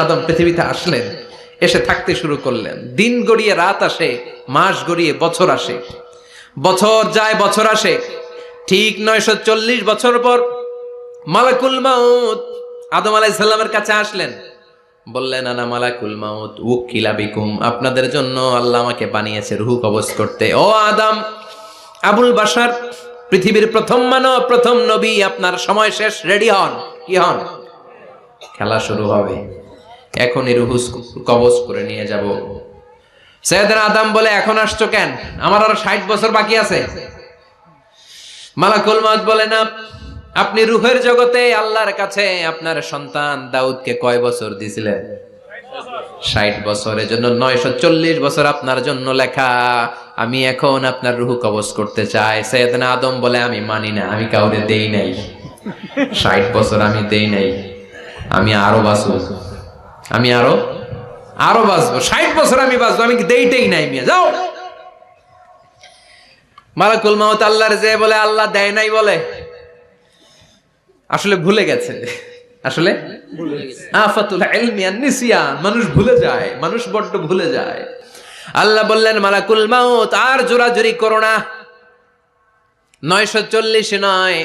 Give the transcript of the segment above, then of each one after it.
আদম পৃথিবীতে আসলেন, এসে থাকতে শুরু করলেন। দিন গড়িয়ে রাত আসে, মাস গড়িয়ে বছর আসে, বছর যায় বছর আসে। ঠিক 940 বছর পর মালাকুল মাউত আদম আলাইহিস সালামের কাছে আসলেন। বললেন, আনা মালাকুল মাউত উকিলা বিকুম, আপনাদের জন্য আল্লাহ আমাকে বানিয়েছে রূহ কবজ করতে। ও আদম, আবুল বাশার, পৃথিবীর প্রথম মানব, প্রথম নবী, আপনার সময় শেষ, রেডি হন। কি হন? খেলা শুরু হবে, এখনই রূহ কবজ করে নিয়ে যাব। সাইয়েদনা আদম বলে, এখন আসছো কেন? আমার আরো 60 বছর বাকি আছে। মালাকুল মাউত বলে, না, আপনি রূহের জগতে আল্লাহর কাছে আপনার সন্তান দাউদকে কয় বছর দিয়েছিলেন? 60 বছর। এজন্য 940 বছর আপনার জন্য লেখা। আমি এখন আপনার রূহ কবজ করতে চাই। সাইয়েদনা আদম বলে, আমি মানি না, আমি কাউরে দেই নাই। 60 বছর আমি দেই নাই, আমি আরো বাঁচবো, আমি আরো বাঁচবো, 60 বছর আমি বাঁচবো, আমি দেইতেই নাই। মিয়া যাও। মালাকুল মাউত আল্লাহর যে বলে, আল্লাহ দেয় নাই বলে, আসলে ভুলে গেছে। আসলে আফাতুল ইলমি আন নিসিয়ান, মানুষ ভুলে যায়, মানুষ বড্ড ভুলে যায়। আল্লাহ বললেন, মালাকুল মাউত আর জোরাজুরি করো না, 940 নয়,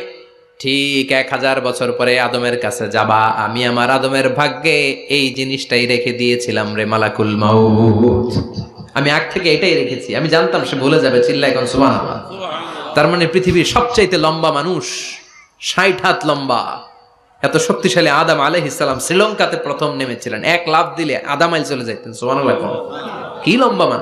ঠিক 1000 বছর পরে আদমের কাছে যাবা। আমি আমার আদমের ভাগ্যে এই জিনিসটাই রেখে দিয়েছিলাম রে মালাকুল মাউত। আমি আগ থেকে এটাই রেখেছি, আমি জানতাম সে ভুলে যাবে। চিল্লায় এখন সুবহানাল্লাহ। তার মানে পৃথিবীর সবচাইতে লম্বা মানুষ, 60 হাত লম্বা, এত শক্তিশালী আদম আলাইহিস সালাম শ্রীলঙ্কাতে প্রথম নেমেছিলেন। এক লাফ দিলে আধা মাইল চলে যাইতেন। সুবহানাল্লাহ। কি লম্বা মানুষ!